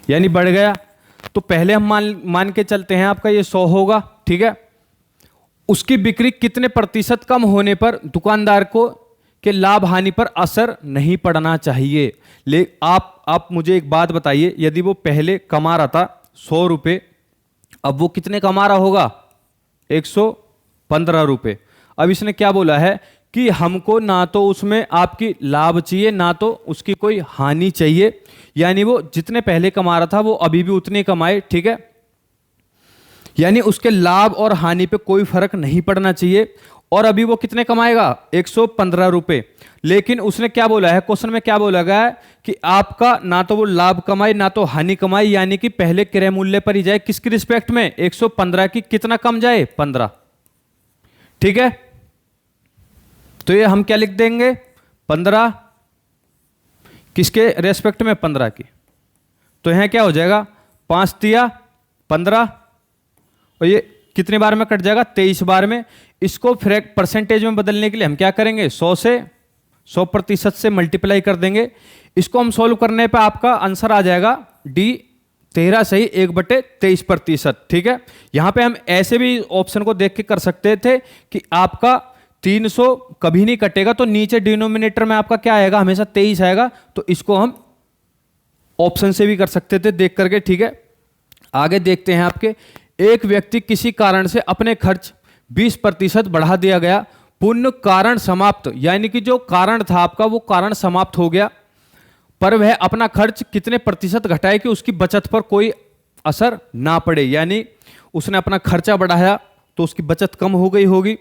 यानी बढ़ गया। तो पहले हम मान के चलते हैं आपका ये 100 होगा। ठीक है, उसकी बिक्री कितने प्रतिशत कम होने पर दुकानदार को के लाभ हानि पर असर नहीं पड़ना चाहिए? आप मुझे एक बात बताइए, यदि वो पहले कमा रहा था 100 रुपए, अब वो कितने कमा रहा होगा? 115 रुपए। अब इसने क्या बोला है कि हमको ना तो उसमें आपकी लाभ चाहिए ना तो उसकी कोई हानि चाहिए। यानी वो जितने पहले कमा रहा था वो अभी भी उतने कमाए। ठीक है, यानी उसके लाभ और हानि पे कोई फर्क नहीं पड़ना चाहिए। और अभी वो कितने कमाएगा? 115 रुपए। लेकिन उसने क्या बोला है? क्वेश्चन में क्या बोला गया है कि आपका ना तो वो लाभ कमाए ना तो हानि कमाए, यानी कि पहले क्रय मूल्य पर ही जाए। किसकी रिस्पेक्ट में? 115 की। कितना कम जाए? 15। ठीक है, तो ये हम क्या लिख देंगे? 15 किसके रेस्पेक्ट में? 15 की। तो यहां क्या हो जाएगा? 5 तिया 15 और ये कितने बार में कट जाएगा? 23 बार में। इसको फिर परसेंटेज में बदलने के लिए हम क्या करेंगे? 100% से मल्टीप्लाई कर देंगे। इसको हम सॉल्व करने पे आपका आंसर आ जाएगा D 13 सही 1/23%। ठीक है, यहां पे हम ऐसे भी ऑप्शन को देख के कर सकते थे कि आपका 300 कभी नहीं कटेगा, तो नीचे डिनोमिनेटर में आपका क्या आएगा, हमेशा 23 आएगा। तो इसको हम ऑप्शन से भी कर सकते थे देख करके, ठीक है। आगे देखते हैं आपके, एक व्यक्ति किसी कारण से अपने खर्च 20% बढ़ा दिया गया, पुण्य कारण समाप्त, यानी कि जो कारण था आपका वो कारण समाप्त हो गया, पर वह अपना खर्च कितने प्रतिशत घटाए कि उसकी बचत पर कोई असर ना पड़े। यानी उसने अपना खर्चा बढ़ाया तो उसकी बचत कम हो गई होगी।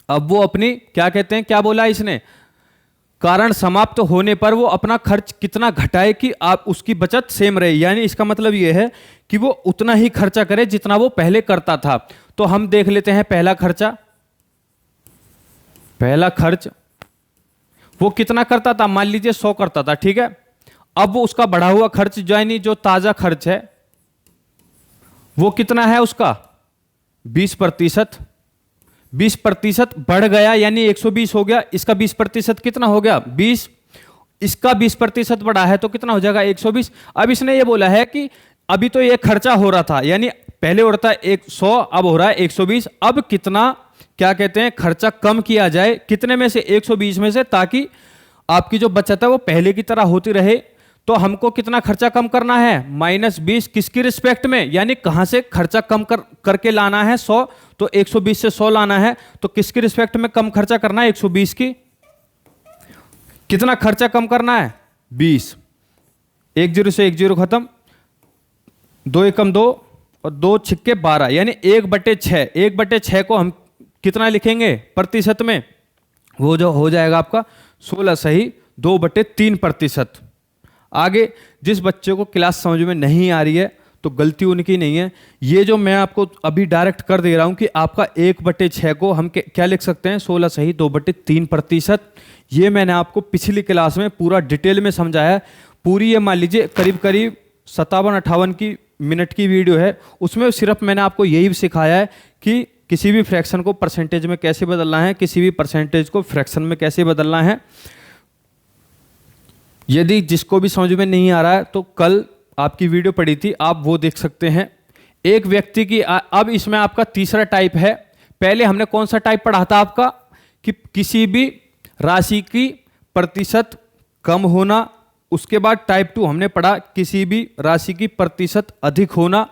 अब वो अपनी क्या कहते हैं, क्या बोला इसने, कारण समाप्त होने पर वो अपना खर्च कितना घटाए कि आप उसकी बचत सेम रहे। यानी इसका मतलब ये है कि वो उतना ही खर्चा करे जितना वो पहले करता था। तो हम देख लेते हैं पहला खर्चा, पहला खर्च वो कितना करता था, मान लीजिए 100 करता था, ठीक है। अब वो उसका बढ़ा हुआ खर्च यानी जो ताजा खर्च है वो कितना है, उसका 20%। 20% बढ़ गया यानी 120 हो गया, इसका 20% कितना हो गया 20, इसका 20% बढ़ा है तो कितना हो जाएगा 120। अब इसने ये बोला है कि अभी तो ये खर्चा हो रहा था, यानी पहले हो रहा था 100, अब हो रहा है 120। अब कितना क्या कहते हैं खर्चा कम किया जाए, कितने में से, 120 में से, ताकि आपकी जो बचत है वो पहले की तरह होती रहे। तो हमको कितना खर्चा कम करना है, -20, किसकी रिस्पेक्ट में, यानी कहां से खर्चा कम करके लाना है 100, तो 120 से 100 लाना है, तो किसकी रिस्पेक्ट में कम खर्चा करना है, 120 की। कितना खर्चा कम करना है 20, 1 0 से 1 0 खत्म, 2 एकम 2 और 2 छिक्के 12, यानी 1/6। 1/6 को हम कितना लिखेंगे प्रतिशत में, वो जो हो जाएगा आपका 16 सही 2/3%। आगे जिस बच्चे को क्लास समझ में नहीं आ रही है तो गलती उनकी नहीं है, ये जो मैं आपको अभी डायरेक्ट कर दे रहा हूं कि आपका 1/6 को हम क्या लिख सकते हैं, 16 सही 2/3%। ये मैंने आपको पिछली क्लास में पूरा डिटेल में समझाया। पूरी ये मान लीजिए करीब करीब 57-58 की मिनट की वीडियो है, उसमें सिर्फ मैंने आपको यही सिखाया है कि किसी भी फ्रैक्शन को परसेंटेज में कैसे बदलना है, किसी भी परसेंटेज को फ्रैक्शन में कैसे बदलना है। यदि जिसको भी समझ में नहीं आ रहा है तो कल आपकी वीडियो पड़ी थी, आप वो देख सकते हैं। एक व्यक्ति की अब इसमें आपका तीसरा टाइप है। पहले हमने कौन सा टाइप पढ़ा था आपका, कि किसी भी राशि की प्रतिशत कम होना। उसके बाद टाइप 2 हमने पढ़ा किसी भी राशि की प्रतिशत अधिक होना।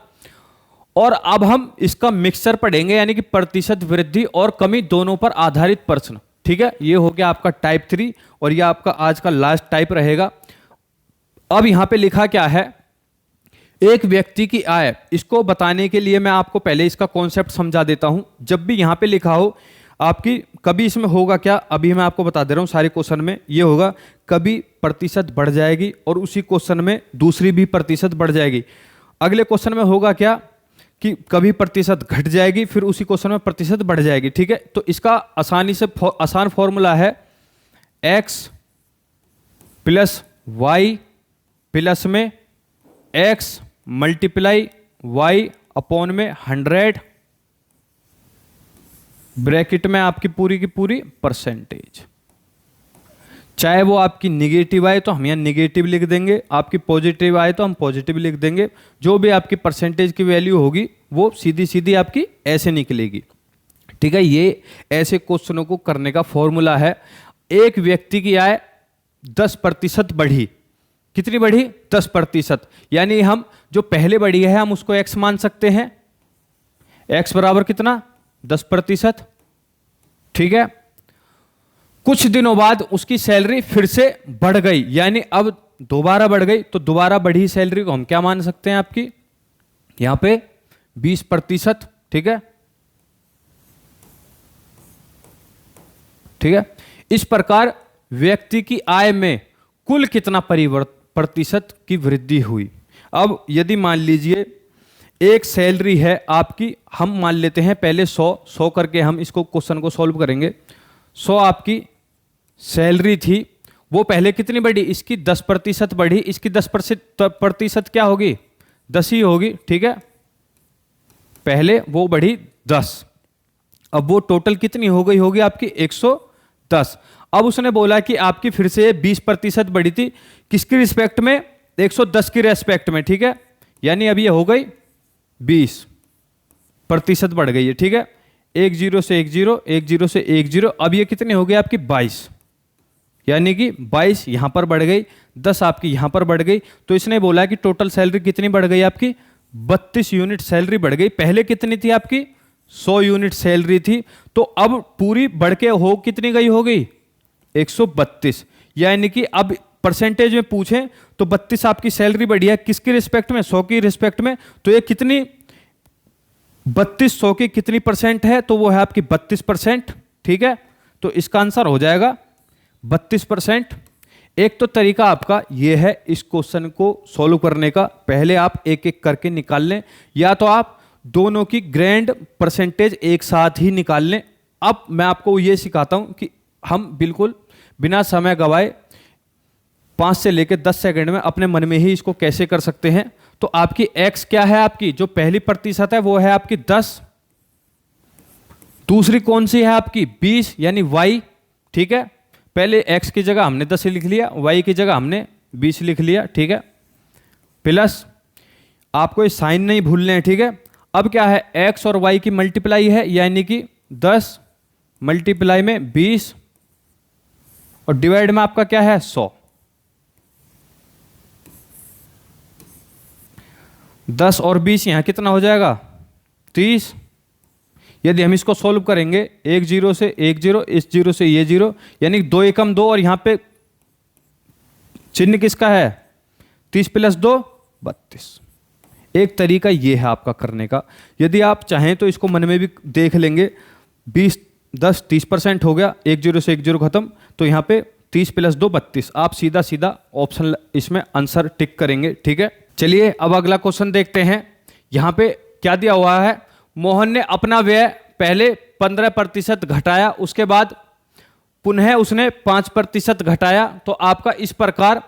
और अब हम इसका मिक्सचर पढ़ेंगे, यानी कि प्रतिशत वृद्धि और कमी दोनों पर आधारित प्रश्न, ठीक है। ये हो गया आपका टाइप 3 और ये आपका आज का लास्ट टाइप रहेगा। अब यहां पे लिखा क्या है, एक व्यक्ति की आय, इसको बताने के लिए मैं आपको पहले इसका कॉन्सेप्ट समझा देता हूं। जब भी यहां पे लिखा हो आपकी, कभी इसमें होगा क्या, अभी मैं आपको बता दे रहा हूं, सारे क्वेश्चन में ये होगा, कभी प्रतिशत बढ़ जाएगी और उसी क्वेश्चन में दूसरी भी प्रतिशत बढ़ जाएगी। अगले क्वेश्चन में होगा क्या कि कभी प्रतिशत घट जाएगी, फिर उसी क्वेश्चन में प्रतिशत बढ़ जाएगी, ठीक है। तो इसका आसान फॉर्मूला है x + y प्लस में x × y अपॉन में 100 ब्रैकेट में आपकी पूरी की पूरी परसेंटेज। चाहे वो आपकी निगेटिव आए तो हम यहाँ निगेटिव लिख देंगे, आपकी पॉजिटिव आए तो हम पॉजिटिव लिख देंगे। जो भी आपकी परसेंटेज की वैल्यू होगी वो सीधी सीधी आपकी ऐसे निकलेगी, ठीक है। ये ऐसे क्वेश्चनों को करने का फॉर्मूला है। एक व्यक्ति की आय 10% बढ़ी, कितनी बढ़ी 10%, यानी हम जो पहले बढ़ी है हम उसको x मान सकते हैं। x बराबर कितना 10%, ठीक है। कुछ दिनों बाद उसकी सैलरी फिर से बढ़ गई, यानी अब दोबारा बढ़ गई, तो दोबारा बढ़ी सैलरी को हम क्या मान सकते हैं, आपकी यहां पे 20%, ठीक है, ठीक है। इस प्रकार व्यक्ति की आय में कुल कितना प्रतिशत की वृद्धि हुई। अब यदि मान लीजिए एक सैलरी है आपकी, हम मान लेते हैं पहले 100 करके हम इसको क्वेश्चन को सॉल्व करेंगे। 100 आपकी सैलरी थी, वो पहले कितनी बढ़ी, इसकी 10% बढ़ी, इसकी 10% क्या होगी 10 ही होगी, ठीक है। पहले वो बढ़ी 10, अब वो टोटल कितनी हो गई होगी आपकी 110। अब उसने बोला कि आपकी फिर से 20% बढ़ी थी, किसकी रिस्पेक्ट में 110 की रिस्पेक्ट में, ठीक है। यानी अभी ये हो गई 20% बढ़ गई है, ठीक है। एक जीरो से एक जीरो, एक जीरो से एक जीरो। अब ये कितनी हो गई आपकी 22, यानी कि 22 यहां पर बढ़ गई, 10 आपकी यहां पर बढ़ गई। तो इसने बोला कि टोटल सैलरी कितनी बढ़ गई आपकी, 32 यूनिट सैलरी बढ़ गई। पहले कितनी थी आपकी, 100 यूनिट सैलरी थी, तो अब पूरी बढ़ के हो कितनी गई हो गई, 132। यानी कि अब परसेंटेज में पूछें तो 32 आपकी सैलरी बढ़ी है, किसकी रिस्पेक्ट में, 100 की रिस्पेक्ट में। तो ये कितनी, 32 100 की कितनी परसेंट है, तो वो है आपकी 32%। ठीक है, तो इसका आंसर हो जाएगा 32%। एक तो तरीका आपका ये है इस क्वेश्चन को सॉल्व करने का, पहले आप एक एक करके निकाल लें, या तो आप दोनों की ग्रैंड परसेंटेज एक साथ ही निकाल लें। अब मैं आपको ये सिखाता हूं कि हम बिल्कुल बिना समय गवाए 5 से लेकर 10 सेकंड में अपने मन में ही इसको कैसे कर सकते हैं। तो आपकी x क्या है, आपकी जो पहली प्रतिशत है वो है आपकी 10, दूसरी कौन सी है आपकी 20 यानी y। ठीक है, पहले x की जगह हमने 10 लिख लिया, y की जगह हमने 20 लिख लिया। ठीक है, प्लस आपको ये साइन नहीं भूलने हैं। ठीक है, अब क्या है, x और y की मल्टीप्लाई है, यानी कि 10 मल्टीप्लाई में 20 और डिवाइड में आपका क्या है 100। 10 और 20 यहां कितना हो जाएगा 30। यदि हम इसको सॉल्व करेंगे, एक जीरो से एक जीरो, इस जीरो से ये जीरो, यानी 2 एकम 2, और यहां पे चिन्ह किसका है 30 प्लस 2 32। एक तरीका ये है आपका करने का। यदि आप चाहें तो इसको मन में भी देख लेंगे, 20 10 30% हो गया, एक जीरो से एक जीरो खत्म, तो यहां पे 30 प्लस 2 32। आप सीधा सीधा ऑप्शन इसमें आंसर टिक करेंगे। ठीक है, चलिए अब अगला क्वेश्चन देखते हैं। यहां पे क्या दिया हुआ है, मोहन ने अपना व्यय पहले 15% घटाया, उसके बाद पुनः उसने 5% घटाया, तो आपका इस प्रकार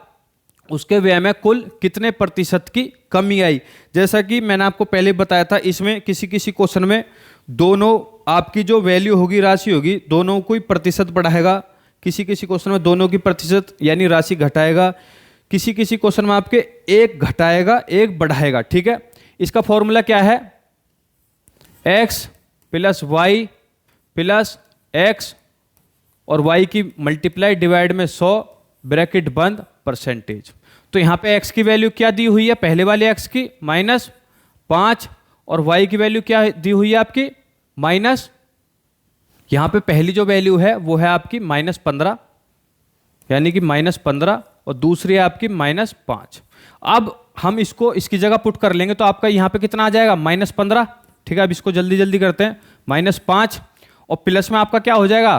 उसके व्यय में कुल कितने प्रतिशत की कमी आई। जैसा कि मैंने आपको पहले बताया था, इसमें किसी किसी क्वेश्चन में दोनों आपकी जो वैल्यू होगी, राशि होगी, दोनों को प्रतिशत बढ़ाएगा, किसी किसी क्वेश्चन में दोनों की प्रतिशत यानी राशि घटाएगा, किसी किसी क्वेश्चन में आपके एक घटाएगा एक बढ़ाएगा। ठीक है, इसका फॉर्मूला क्या है, x plus y plus x और y की मल्टीप्लाई डिवाइड में 100 ब्रैकेट बंद परसेंटेज। तो यहां पे x की वैल्यू क्या दी हुई है, पहले वाले x की -5, और y की वैल्यू क्या दी हुई है आपकी माइनस, यहां पे पहली जो वैल्यू है वो है आपकी -15, यानी कि -15, और दूसरी है आपकी -5। अब हम इसको इसकी जगह पुट कर लेंगे, तो आपका यहां पे कितना आ जाएगा -15। ठीक है, अब इसको जल्दी जल्दी करते हैं, -5 और प्लस में आपका क्या हो जाएगा,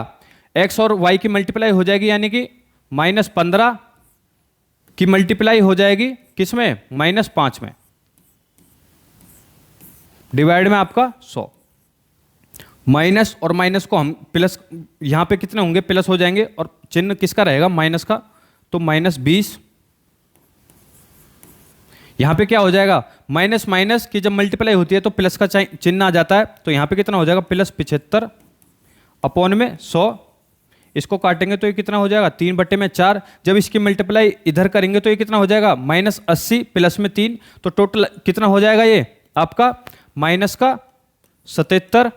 x और y की मल्टीप्लाई हो जाएगी, यानी कि -15 की मल्टीप्लाई हो जाएगी किसमें, -5 में, डिवाइड में आपका 100। माइनस और माइनस को हम प्लस, यहां पे कितने होंगे प्लस हो जाएंगे, और चिन्ह किसका रहेगा माइनस का, तो -20। यहां पे क्या हो जाएगा, माइनस माइनस की जब मल्टीप्लाई होती है तो प्लस का चिन्ह आ जाता है, तो यहां पे कितना हो जाएगा +75 अपॉन में 100। इसको काटेंगे तो ये कितना हो जाएगा 3/4। जब इसकी मल्टीप्लाई इधर करेंगे तो ये कितना हो जाएगा -80 प्लस में 3, तो टोटल कितना हो जाएगा ये आपका -77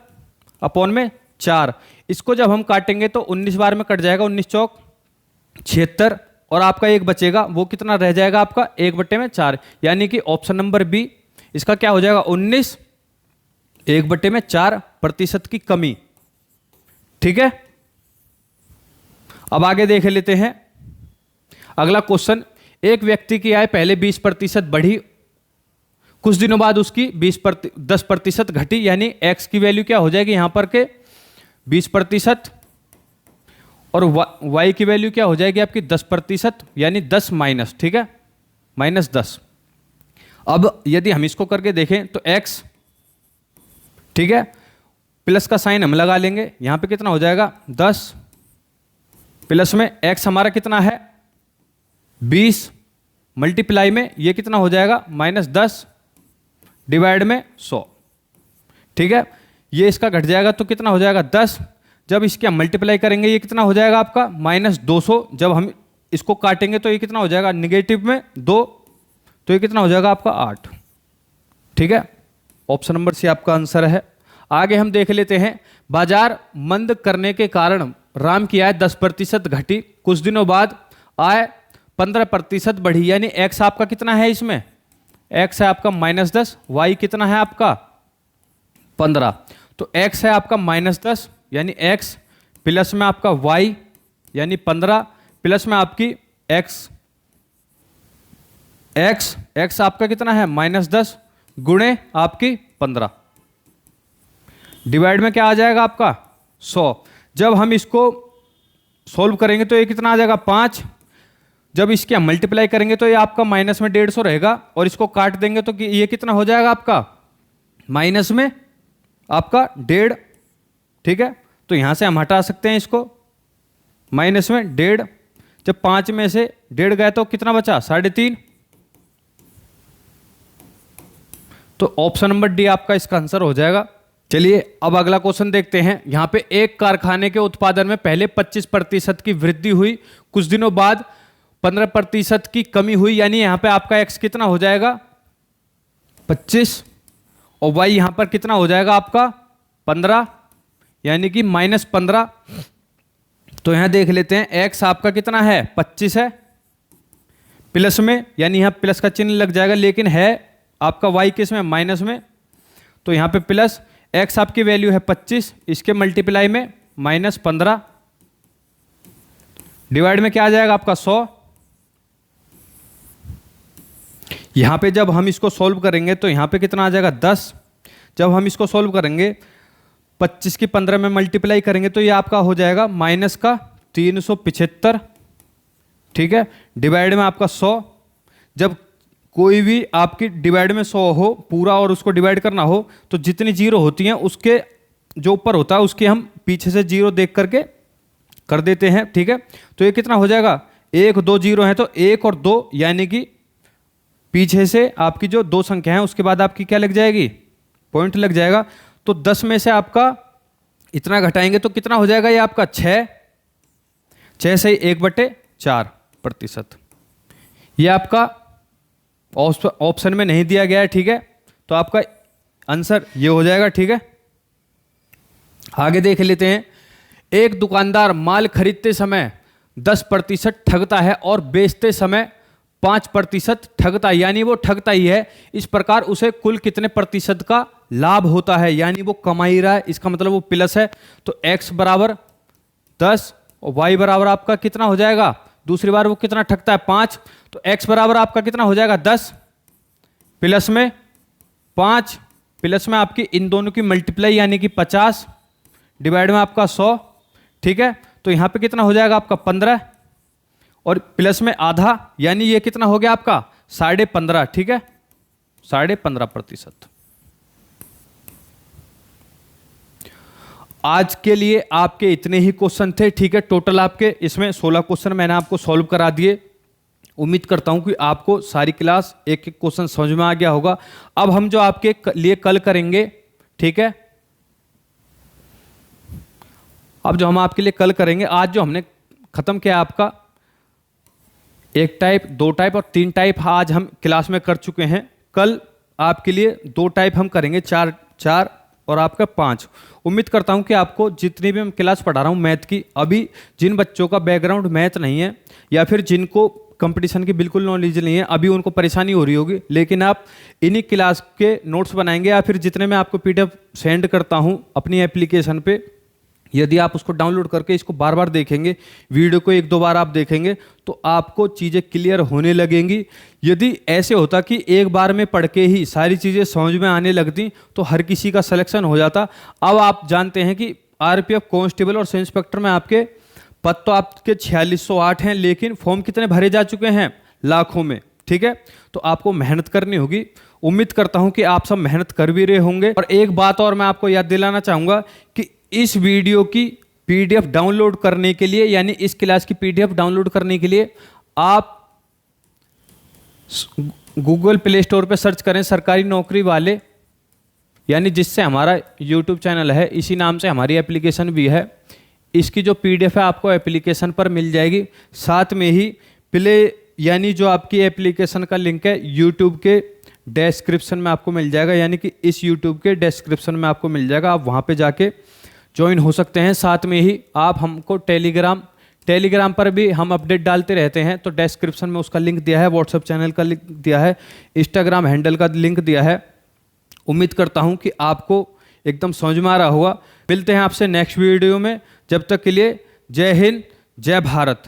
अपॉन में 4। इसको जब हम काटेंगे तो 19 बार में कट जाएगा, 19 चौक 76, और आपका एक बचेगा, वो कितना रह जाएगा आपका 1/4, यानी कि ऑप्शन नंबर बी इसका क्या हो जाएगा 19 1/4% की कमी। ठीक है, अब आगे देख लेते हैं अगला क्वेश्चन। एक व्यक्ति की आय पहले 20% बढ़ी, कुछ दिनों बाद उसकी 10% घटी, यानी x की वैल्यू क्या हो जाएगी यहां पर के 20%, और y की वैल्यू क्या हो जाएगी आपकी 10%, यानी 10 माइनस, ठीक है -10। अब यदि हम इसको करके देखें तो x, ठीक है, प्लस का साइन हम लगा लेंगे, यहां पे कितना हो जाएगा 10 प्लस में x हमारा कितना है 20, मल्टीप्लाई में ये कितना हो जाएगा -10 डिवाइड में 100। ठीक है, ये इसका घट जाएगा तो कितना हो जाएगा 10, जब इसके हम मल्टीप्लाई करेंगे ये कितना हो जाएगा आपका -200, जब हम इसको काटेंगे तो ये कितना हो जाएगा निगेटिव में 2, तो ये कितना हो जाएगा आपका 8। ठीक है, ऑप्शन नंबर सी आपका आंसर है। आगे हम देख लेते हैं, बाजार मंद करने के कारण राम की आय 10% घटी, कुछ दिनों बाद आय 15% बढ़ी, यानी एक्स आपका कितना है इसमें, एक्स है आपका -10, वाई कितना है आपका 15, तो एक्स है आपका -10 यानी एक्स प्लस में आपका वाई यानी 15 प्लस में आपकी एक्स, एक्स आपका कितना है -10 गुणे आपकी 15, डिवाइड में क्या आ जाएगा आपका 100। जब हम इसको सॉल्व करेंगे तो ये कितना आ जाएगा 5, जब इसके हम मल्टीप्लाई करेंगे तो ये आपका माइनस में 150 रहेगा, और इसको काट देंगे तो ये कितना हो जाएगा आपका माइनस में आपका 1.5, ठीक है। तो यहां से हम हटा सकते हैं इसको, माइनस में 1.5, जब 5 में से 1.5 गए तो कितना बचा 3.5, तो ऑप्शन नंबर डी आपका इसका आंसर हो जाएगा। चलिए अब अगला क्वेश्चन देखते हैं। यहां पे एक कारखाने के उत्पादन में पहले 25% की वृद्धि हुई, कुछ दिनों बाद 15% की कमी हुई, यानी यहां पे आपका एक्स कितना हो जाएगा 25 और वाई यहां पर कितना हो जाएगा आपका 15 यानी कि -15। तो यहां देख लेते हैं एक्स आपका कितना है 25 है प्लस में, यानी यहां प्लस का चिन्ह लग जाएगा, लेकिन है आपका वाई किस में माइनस में, तो यहां पे प्लस एक्स आपकी वैल्यू है 25, इसके मल्टीप्लाई में -15, डिवाइड में क्या आ जाएगा आपका 100। यहां पे जब हम इसको सॉल्व करेंगे तो यहां पे कितना आ जाएगा 10, जब हम इसको सॉल्व करेंगे 25 की 15 में मल्टीप्लाई करेंगे तो ये आपका हो जाएगा -375, ठीक है, डिवाइड में आपका 100। जब कोई भी आपकी डिवाइड में 100 हो पूरा और उसको डिवाइड करना हो तो जितनी जीरो होती हैं उसके जो ऊपर होता है उसके हम पीछे से जीरो देख करके कर देते हैं, ठीक है। तो ये कितना हो जाएगा 1 2 जीरो है तो 1 और 2, यानी कि पीछे से आपकी जो 2 संख्या है उसके बाद आपकी क्या लग जाएगी पॉइंट लग जाएगा। तो 10 में से आपका इतना घटाएंगे तो कितना हो जाएगा ये आपका 6 से 1/4%। ये आपका ऑप्शन में नहीं दिया गया है, ठीक है, तो आपका आंसर ये हो जाएगा, ठीक है। आगे देख लेते हैं। एक दुकानदार माल खरीदते समय 10% ठगता है और बेचते समय 5% ठगता है, यानी वो ठगता ही है, इस प्रकार उसे कुल कितने प्रतिशत का लाभ होता है, यानी वो कमाई रहा है, इसका मतलब वो प्लस है। तो x बराबर 10 और y बराबर आपका कितना हो जाएगा, दूसरी बार वो कितना ठगता है 5, तो x बराबर आपका कितना हो जाएगा 10 प्लस में 5 प्लस में आपकी इन दोनों की मल्टीप्लाई यानी कि 50 डिवाइड में आपका 100, ठीक है। तो यहां पे कितना हो जाएगा आपका 15 और प्लस में आधा, यानी ये कितना हो गया आपका 15.5, ठीक है, 15.5%। आज के लिए आपके इतने ही क्वेश्चन थे, ठीक है। टोटल आपके इसमें 16 क्वेश्चन मैंने आपको सॉल्व करा दिए। उम्मीद करता हूं कि आपको सारी क्लास एक एक क्वेश्चन समझ में आ गया होगा। अब हम जो आपके लिए कल करेंगे, ठीक है, अब जो हम आपके लिए कल करेंगे, आज जो हमने खत्म किया आपका 1 टाइप 2 टाइप और 3 टाइप आज हम क्लास में कर चुके हैं। कल आपके लिए 2 टाइप हम करेंगे, 4 और आपका 5। उम्मीद करता हूं कि आपको जितनी भी मैं क्लास पढ़ा रहा हूं मैथ की, अभी जिन बच्चों का बैकग्राउंड मैथ नहीं है या फिर जिनको कंपटीशन की बिल्कुल नॉलेज नहीं है, अभी उनको परेशानी हो रही होगी, लेकिन आप इन्हीं क्लास के नोट्स बनाएंगे या फिर जितने मैं आपको PDF सेंड करता हूं अपनी एप्लीकेशन पे, यदि आप उसको डाउनलोड करके इसको बार बार देखेंगे, वीडियो को 1-2 बार आप देखेंगे तो आपको चीज़ें क्लियर होने लगेंगी। यदि ऐसे होता कि एक बार में पढ़ के ही सारी चीज़ें समझ में आने लगती तो हर किसी का सिलेक्शन हो जाता। अब आप जानते हैं कि RPF कांस्टेबल और सब इंस्पेक्टर में आपके पद तो आपके 4608 हैं, लेकिन फॉर्म कितने भरे जा चुके हैं, लाखों में, ठीक है। तो आपको मेहनत करनी होगी। उम्मीद करता हूं कि आप सब मेहनत कर भी रहे होंगे। और एक बात और मैं आपको याद दिलाना चाहूँगा कि इस वीडियो की PDF डाउनलोड करने के लिए, यानी इस क्लास की PDF डाउनलोड करने के लिए आप गूगल प्ले स्टोर पे सर्च करें सरकारी नौकरी वाले, यानी जिससे हमारा YouTube चैनल है, इसी नाम से हमारी एप्लीकेशन भी है। इसकी जो PDF है आपको एप्लीकेशन पर मिल जाएगी। साथ में ही प्ले यानी जो आपकी एप्लीकेशन का लिंक है YouTube के डिस्क्रिप्शन में आपको मिल जाएगा, यानी कि इस यूट्यूब के डिस्क्रिप्शन में आपको मिल जाएगा। आप वहाँ पे जाके ज्वाइन हो सकते हैं। साथ में ही आप हमको टेलीग्राम पर भी हम अपडेट डालते रहते हैं, तो डिस्क्रिप्शन में उसका लिंक दिया है, व्हाट्सएप चैनल का लिंक दिया है, इंस्टाग्राम हैंडल का लिंक दिया है। उम्मीद करता हूँ कि आपको एकदम समझ में आ रहा होगा। मिलते हैं आपसे नेक्स्ट वीडियो में, जब तक के लिए जय हिंद, जय भारत।